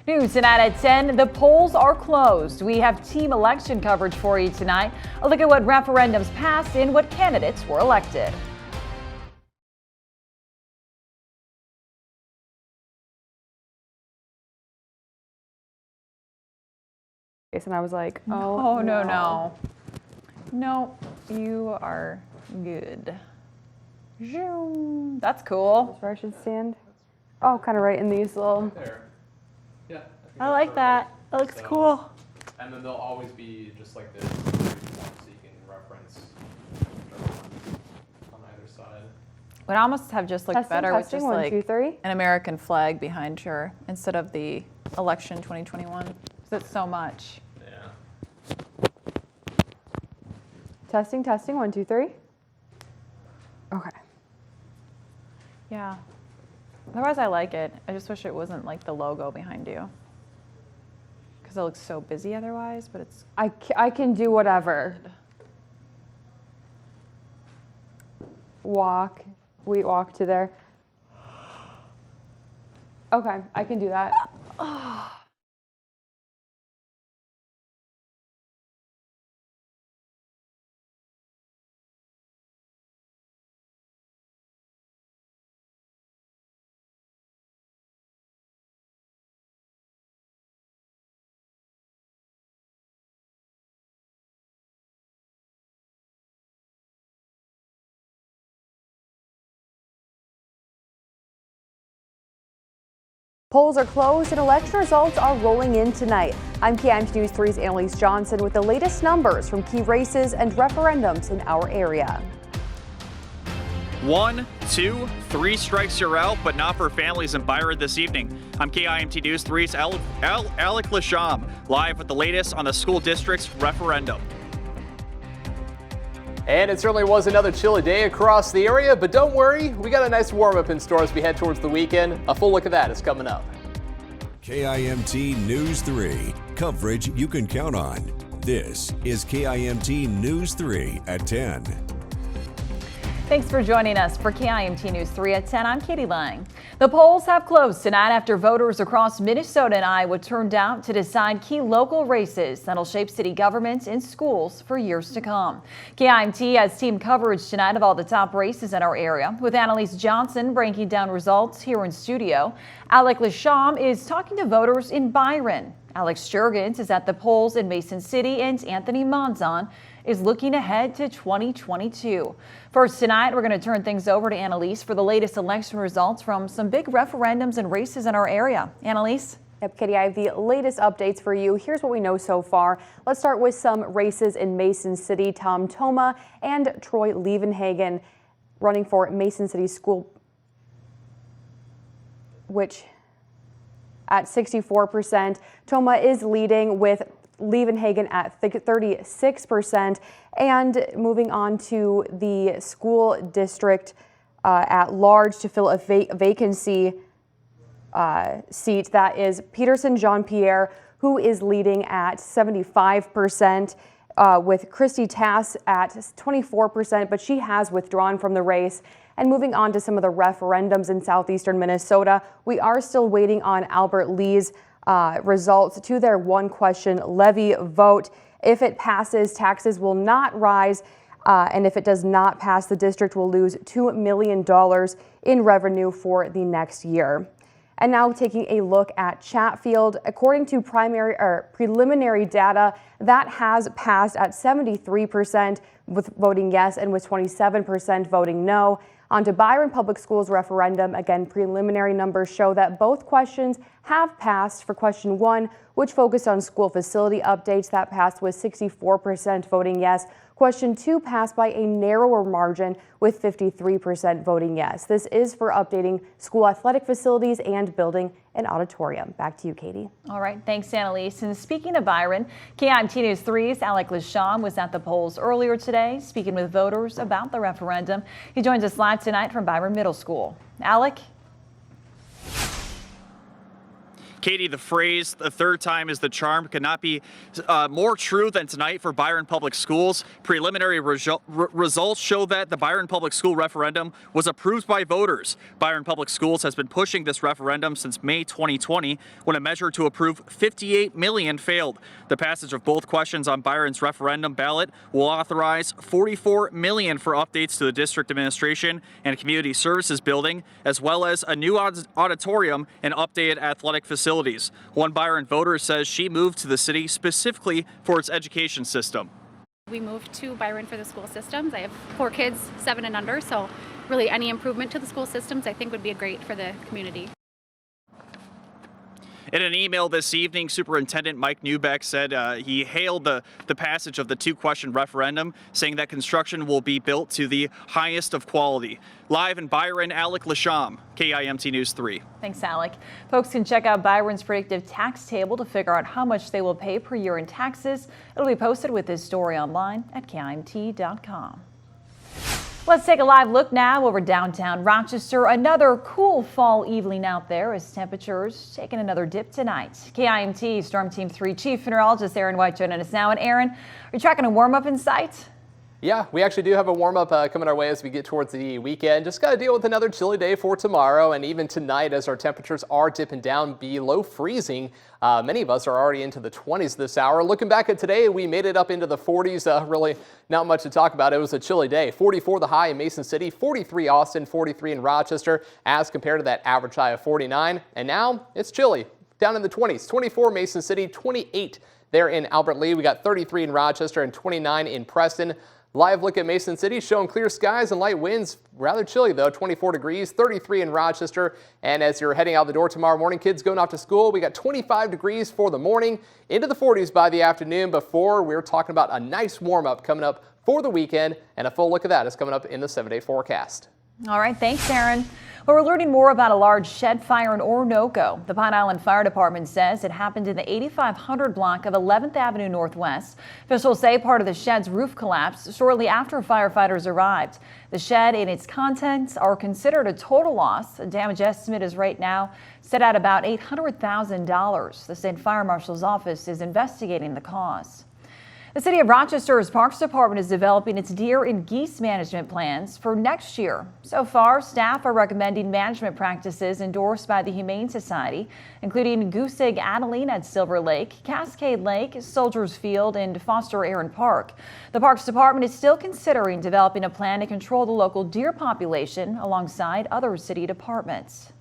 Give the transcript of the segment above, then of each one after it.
News tonight at 10, the polls are closed. We have team election coverage for you tonight. A look at what referendums passed and what candidates were elected. And I was like, oh no. No, you are good. Zoom. That's cool. That's where I should stand. Oh, kind of right in these little. There. Yeah. I like that. That looks cool. And then there'll always be just like this, so you can reference on either side. Would almost have just looked better with just 1, like 2, 3. an American flag behind her instead of the election 2021. Because it's so much. Yeah. Testing, 1, 2, 3. Okay. Yeah. Otherwise, I like it. I just wish it wasn't like the logo behind you. Because it looks so busy otherwise, but it's. I can do whatever. Walk. We walk to there. Okay, I can do that. Polls are closed and election results are rolling in tonight. I'm KIMT News 3's Annalise Johnson with the latest numbers from key races and referendums in our area. 1, 2, 3 strikes you're out, but not for families in Byron this evening. I'm KIMT News 3's Alec Lasham, live with the latest on the school district's referendum. And it certainly was another chilly day across the area, but don't worry, we got a nice warm-up in store as we head towards the weekend. A full look at that is coming up. KIMT News 3, coverage you can count on. This is KIMT News 3 at 10. Thanks for joining us for KIMT News 3 at 10. I'm Katie Lang. The polls have closed tonight after voters across Minnesota and Iowa turned out to decide key local races that'll shape city government and schools for years to come. KIMT has team coverage tonight of all the top races in our area, with Annalise Johnson breaking down results here in studio. Alec Lasham is talking to voters in Byron. Alex Jurgens is at the polls in Mason City, and Anthony Monzon is looking ahead to 2022. First tonight, we're going to turn things over to Annalise for the latest election results from some big referendums and races in our area. Annalise? Yep, Katie, I have the latest updates for you. Here's what we know so far. Let's start with some races in Mason City. Tom Toma and Troy Lievenhagen running for Mason City School, which at 64%. Toma is leading with Lievenhagen at 36%. And moving on to the school district at large to fill a vacancy seat, that is Peterson Jean-Pierre, who is leading at 75%, with Christy Tass at 24%, but she has withdrawn from the race. And moving on to some of the referendums in southeastern Minnesota, we are still waiting on Albert Lee's results to their one-question levy vote. If it passes, taxes will not rise, and if it does not pass, the district will lose $2 million in revenue for the next year. And now taking a look at Chatfield, according to preliminary data, that has passed at 73% with voting yes and with 27% voting no. On to Byron Public Schools referendum. Again, preliminary numbers show that both questions have passed. For question 1, which focused on school facility updates, that passed with 64% voting yes. Question 2 passed by a narrower margin with 53% voting yes. This is for updating school athletic facilities and building an auditorium. Back to you, Katie. All right, thanks, Annalise. And speaking of Byron, KIMT News 3's Alec Lasham was at the polls earlier today, speaking with voters about the referendum. He joins us live tonight from Byron Middle School. Alec? Katie, the phrase "the third time is the charm" could not be more true than tonight for Byron Public Schools. Preliminary results show that the Byron Public School referendum was approved by voters. Byron Public Schools has been pushing this referendum since May 2020, when a measure to approve 58 million failed. The passage of both questions on Byron's referendum ballot will authorize 44 million for updates to the district administration and community services building, as well as a new auditorium and updated athletic facilities. One Byron voter says she moved to the city specifically for its education system. We moved to Byron for the school systems. I have 4 kids, 7 and under, so really any improvement to the school systems I think would be great for the community. In an email this evening, Superintendent Mike Newbeck said he hailed the passage of the 2-question referendum, saying that construction will be built to the highest of quality. Live in Byron, Alec Lasham, KIMT News 3. Thanks, Alec. Folks can check out Byron's predictive tax table to figure out how much they will pay per year in taxes. It'll be posted with this story online at KIMT.com. Let's take a live look now over downtown Rochester. Another cool fall evening out there as temperatures taking another dip tonight. KIMT Storm Team 3 Chief Meteorologist Aaron White joining us now. And Aaron, are you tracking a warm up in sight? Yeah, we actually do have a warm-up coming our way as we get towards the weekend. Just got to deal with another chilly day for tomorrow and even tonight as our temperatures are dipping down below freezing. Many of us are already into the 20s this hour. Looking back at today, we made it up into the 40s. Really not much to talk about. It was a chilly day. 44 the high in Mason City, 43 Austin, 43 in Rochester as compared to that average high of 49. And now it's chilly down in the 20s. 24 Mason City, 28 there in Albert Lee. We got 33 in Rochester and 29 in Preston. Live look at Mason City showing clear skies and light winds. Rather chilly though, 24 degrees, 33 in Rochester. And as you're heading out the door tomorrow morning, kids going off to school, we got 25 degrees for the morning, into the 40s by the afternoon. Before we're talking about a nice warm up coming up for the weekend, and a full look at that is coming up in the 7-day forecast. All right, thanks, Aaron. Well, we're learning more about a large shed fire in Orinoco. The Pine Island Fire Department says it happened in the 8500 block of 11th Avenue Northwest. Officials say part of the shed's roof collapsed shortly after firefighters arrived. The shed and its contents are considered a total loss. A damage estimate is right now set at about $800,000. The state fire marshal's office is investigating the cause. The City of Rochester's Parks Department is developing its deer and geese management plans for next year. So far, staff are recommending management practices endorsed by the Humane Society, including Goose Egg Adeline at Silver Lake, Cascade Lake, Soldiers Field, and Foster Aaron Park. The Parks Department is still considering developing a plan to control the local deer population alongside other city departments.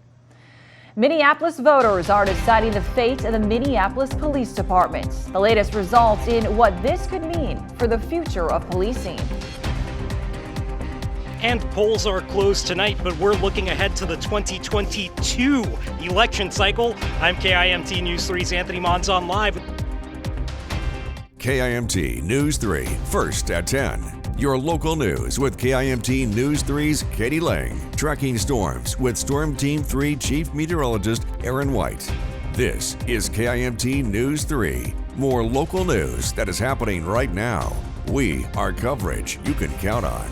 Minneapolis voters are deciding the fate of the Minneapolis Police Department. The latest results in what this could mean for the future of policing. And polls are closed tonight, but we're looking ahead to the 2022 election cycle. I'm KIMT News 3's Anthony Monzon live. KIMT News 3, first at 10. Your local news with KIMT News 3's Katie Lang. Tracking storms with Storm Team 3 Chief Meteorologist Aaron White. This is KIMT News 3. More local news that is happening right now. We are coverage you can count on.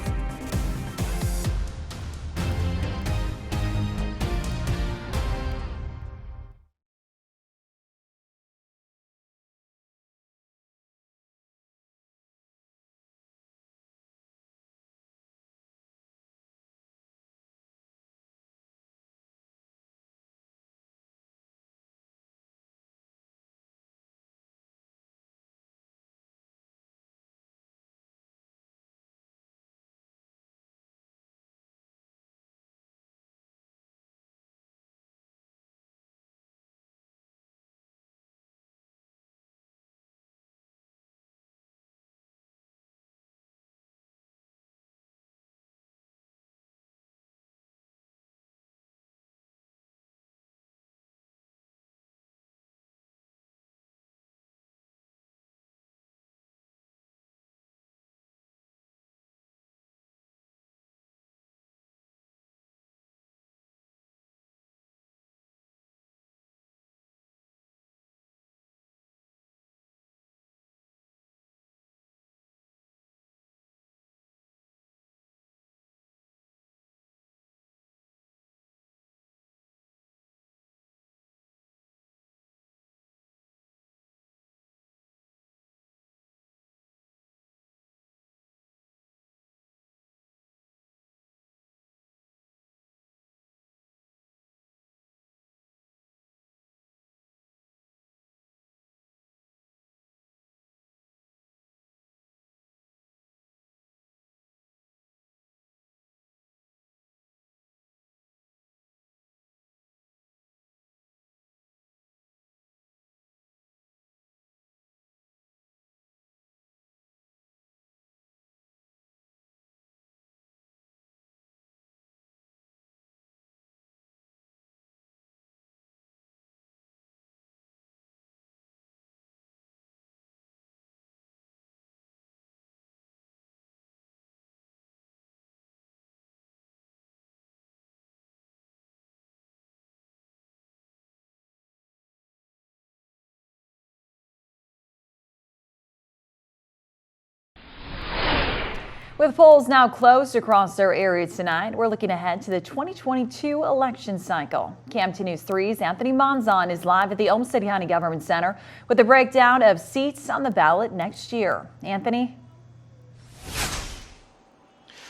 With polls now closed across our area tonight, we're looking ahead to the 2022 election cycle. KIMT News 3's Anthony Monzon is live at the Olmsted County Government Center with a breakdown of seats on the ballot next year. Anthony?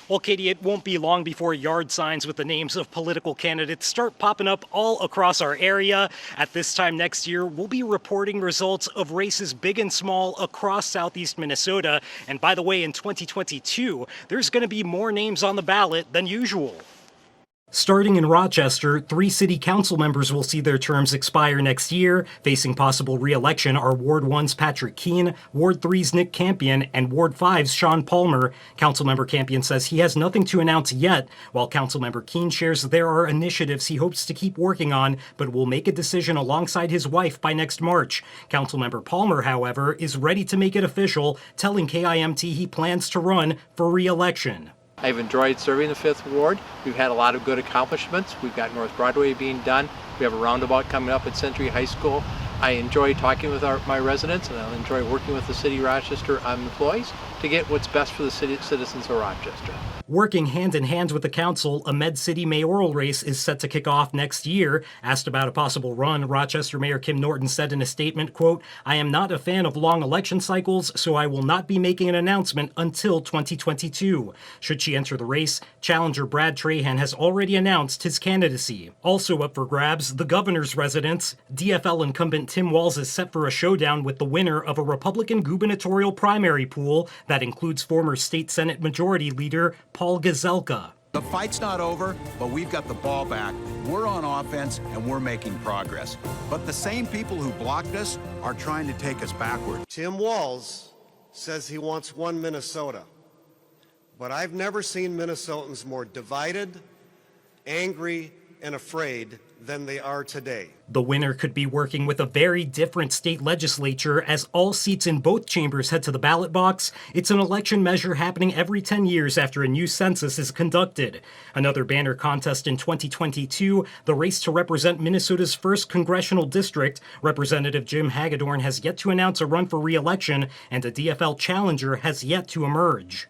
Well, Katie, it won't be long before yard signs with the names of political candidates start popping up all across our area. At this time next year, we'll be reporting results of races big and small across southeast Minnesota. And by the way, in 2022, there's going to be more names on the ballot than usual. Starting in Rochester, 3 city council members will see their terms expire next year. Facing possible re-election are Ward 1's Patrick Keene, Ward 3's Nick Campion, and Ward 5's Sean Palmer. Councilmember Campion says he has nothing to announce yet, while Councilmember Keene shares there are initiatives he hopes to keep working on, but will make a decision alongside his wife by next March. Councilmember Palmer, however, is ready to make it official, telling KIMT he plans to run for re-election. I've enjoyed serving the 5th Ward. We've had a lot of good accomplishments. We've got North Broadway being done. We have a roundabout coming up at Century High School. I enjoy talking with my residents, and I enjoy working with the City of Rochester employees to get what's best for the citizens of Rochester. Working hand in hand with the council, a Med City mayoral race is set to kick off next year. Asked about a possible run, Rochester Mayor Kim Norton said in a statement, quote, "I am not a fan of long election cycles, so I will not be making an announcement until 2022. Should she enter the race, challenger Brad Trahan has already announced his candidacy. Also up for grabs, the governor's residence. DFL incumbent Tim Walz is set for a showdown with the winner of a Republican gubernatorial primary pool that includes former state Senate Majority Leader Paul Gazelka. The fight's not over, but we've got the ball back. We're on offense and we're making progress. But the same people who blocked us are trying to take us backward. Tim Walz says he wants one Minnesota, but I've never seen Minnesotans more divided, angry, and afraid than they are today. The winner could be working with a very different state legislature as all seats in both chambers head to the ballot box. It's an election measure happening every 10 years after a new census is conducted. Another banner contest in 2022, the race to represent Minnesota's 1st congressional district. Representative Jim Hagedorn has yet to announce a run for re-election, and a DFL challenger has yet to emerge.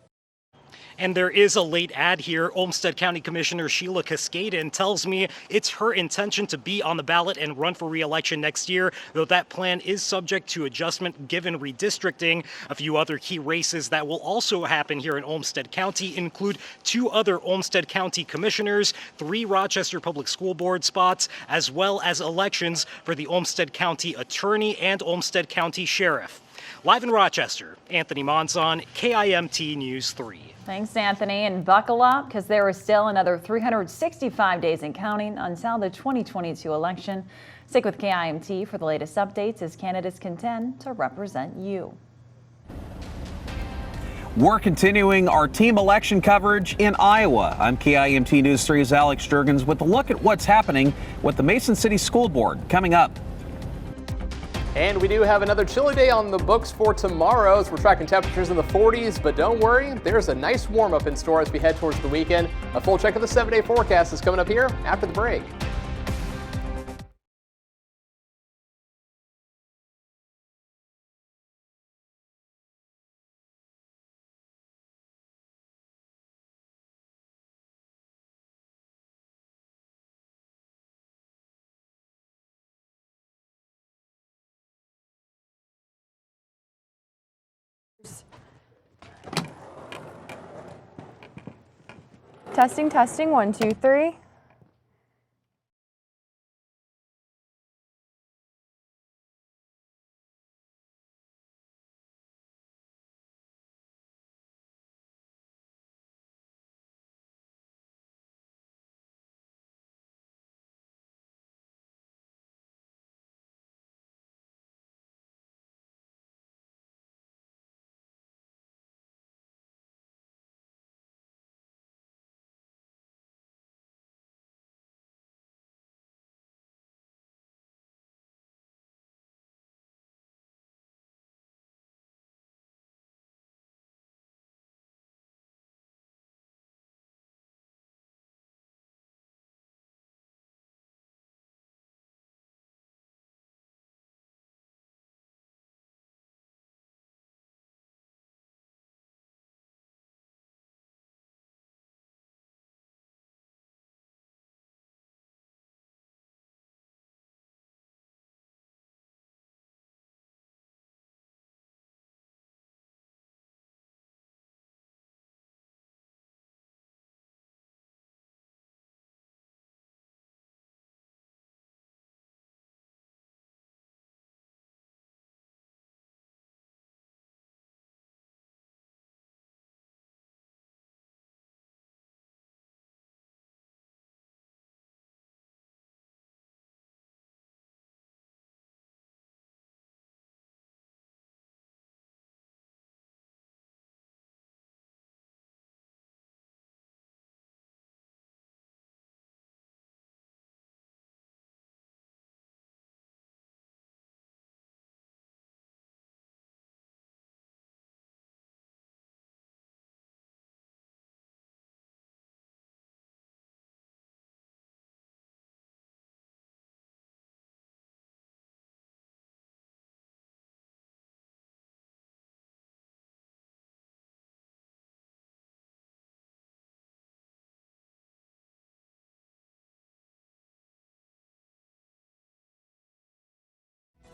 And there is a late ad here. Olmsted County Commissioner Sheila Cascaden tells me it's her intention to be on the ballot and run for re-election next year, though that plan is subject to adjustment given redistricting. A few other key races that will also happen here in Olmsted County include 2 other Olmsted County commissioners, 3 Rochester Public School Board spots, as well as elections for the Olmsted County Attorney and Olmsted County Sheriff. Live in Rochester, Anthony Monzon, KIMT News 3. Thanks, Anthony, and buckle up because there is still another 365 days and counting until the 2022 election. Stick with KIMT for the latest updates as candidates contend to represent you. We're continuing our team election coverage in Iowa. I'm KIMT News 3's Alex Jurgens with a look at what's happening with the Mason City School Board coming up. And we do have another chilly day on the books for tomorrow as we're tracking temperatures in the 40s, but don't worry, there's a nice warm up in store as we head towards the weekend. A full check of the 7-day forecast is coming up here after the break. Testing, testing, 1, 2, 3.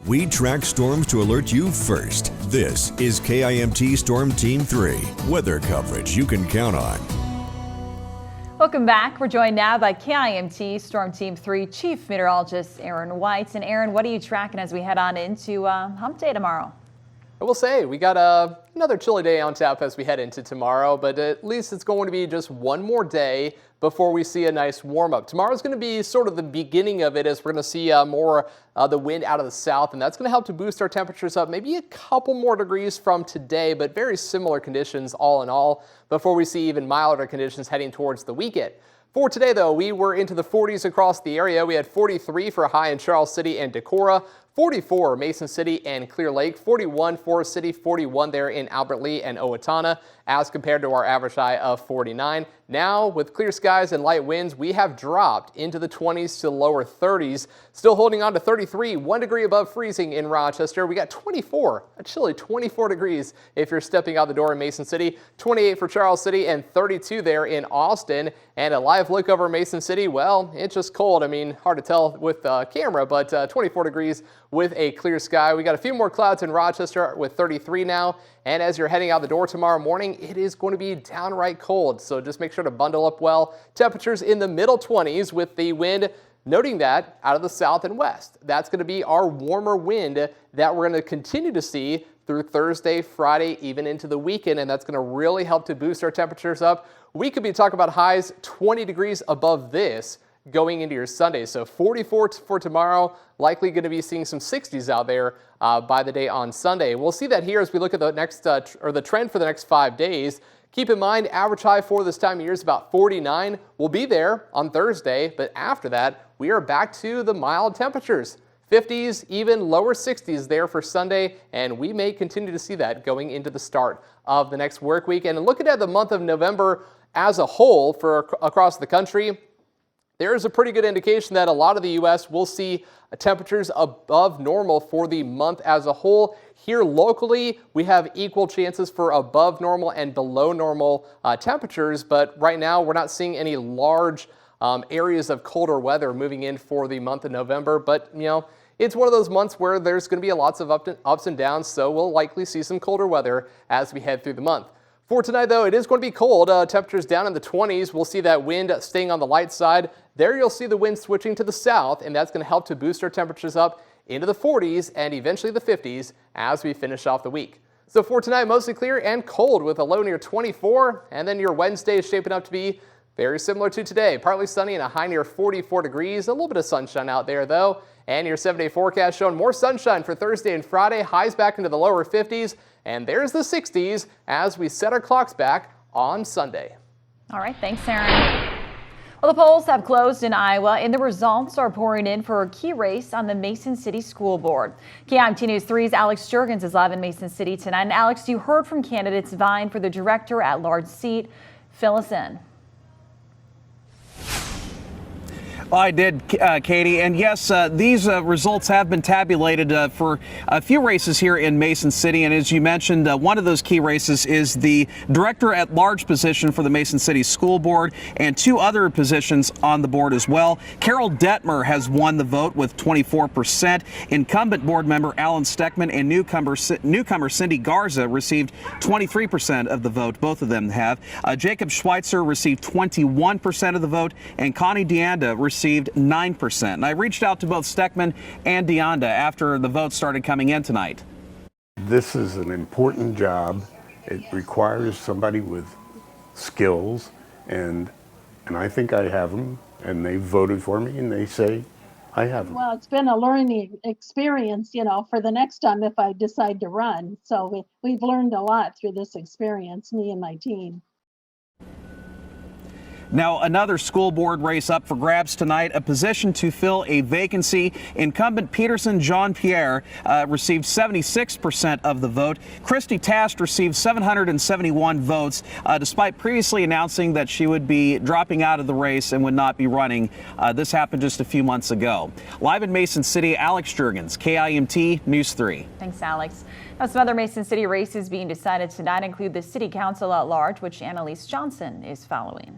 We track storms to alert you first. This is KIMT Storm Team 3, weather coverage you can count on. Welcome back. We're joined now by KIMT Storm Team 3 Chief Meteorologist Aaron White. And Aaron, what are you tracking as we head on into Hump Day tomorrow? I will say we got another chilly day on tap as we head into tomorrow, but at least it's going to be just one more day before we see a nice warm up. Tomorrow's going to be sort of the beginning of it as we're going to see more the wind out of the south, and that's going to help to boost our temperatures up maybe a couple more degrees from today, but very similar conditions all in all before we see even milder conditions heading towards the weekend. For today, though, we were into the 40s across the area. We had 43 for a high in Charles City and Decorah, 44 Mason City and Clear Lake, 41 Forest City, 41 there in Albert Lea and Owatonna, as compared to our average high of 49. Now, with clear skies and light winds, we have dropped into the 20s to lower 30s, still holding on to 33, 1 degree above freezing in Rochester. We got 24, a chilly 24 degrees if you're stepping out the door in Mason City, 28 for Charles City and 32 there in Austin. And a live look over Mason City, well, it's just cold. I mean, hard to tell with the camera, but 24 degrees with a clear sky. We got a few more clouds in Rochester with 33 now. And as you're heading out the door tomorrow morning, it is going to be downright cold. So just make sure to bundle up well. Temperatures in the middle 20s with the wind, noting that out of the south and west. That's going to be our warmer wind that we're going to continue to see through Thursday, Friday, even into the weekend. And that's going to really help to boost our temperatures up. We could be talking about highs 20 degrees above this going into your Sunday. So 44 for tomorrow, likely going to be seeing some 60s out there by the day on Sunday. We'll see that here as we look at the next or the trend for the next 5 days. Keep in mind, average high for this time of year is about 49. We'll be there on Thursday, but after that, we are back to the mild temperatures. 50s, even lower 60s there for Sunday, and we may continue to see that going into the start of the next work week. And looking at the month of November as a whole for across the country, there is a pretty good indication that a lot of the U.S. will see temperatures above normal for the month as a whole. Here locally, we have equal chances for above normal and below normal temperatures, but right now we're not seeing any large areas of colder weather moving in for the month of November. But, you know, it's one of those months where there's going to be lots of ups and downs, so we'll likely see some colder weather as we head through the month. For tonight, though, it is going to be cold. Temperatures down in the 20s. We'll see that wind staying on the light side. There you'll see the wind switching to the south, and that's going to help to boost our temperatures up into the 40s and eventually the 50s as we finish off the week. So for tonight, mostly clear and cold with a low near 24, and then your Wednesday is shaping up to be very similar to today. Partly sunny and a high near 44 degrees. A little bit of sunshine out there, though. And your 7-day forecast showing more sunshine for Thursday and Friday. Highs back into the lower 50s. And there's the 60s as we set our clocks back on Sunday. All right, thanks, Aaron. Well, the polls have closed in Iowa, and the results are pouring in for a key race on the Mason City School Board. KIMT News 3's Alex Jurgens is live in Mason City tonight. And Alex, you heard from candidates vying for the director-at-large seat. Fill us in. I did, Katie, and yes, these results have been tabulated for a few races here in Mason City, and as you mentioned, one of those key races is the director-at-large position for the Mason City School Board, and 2 other positions on the board as well. Carol Detmer has won the vote with 24%. Incumbent board member Alan Steckman and newcomer Cindy Garza received 23% of the vote. Both of them have. Jacob Schweitzer received 21% of the vote, and Connie Deanda received 9%. And I reached out to both Steckman and Deanda after the votes started coming in tonight. This is an important job. It requires somebody with skills, and I think I have them, and they voted for me, and they say I have them. Well, it's been a learning experience, you know, for the next time if I decide to run. So we've learned a lot through this experience, me and my team. Now, another school board race up for grabs tonight, a position to fill a vacancy. Incumbent Peterson Jean-Pierre received 76% of the vote. Christy Tast received 771 votes, despite previously announcing that she would be dropping out of the race and would not be running. This happened just a few months ago. Live in Mason City, Alex Jurgens, KIMT News 3. Thanks, Alex. Now, some other Mason City races being decided tonight include the City Council at Large, which Annalise Johnson is following.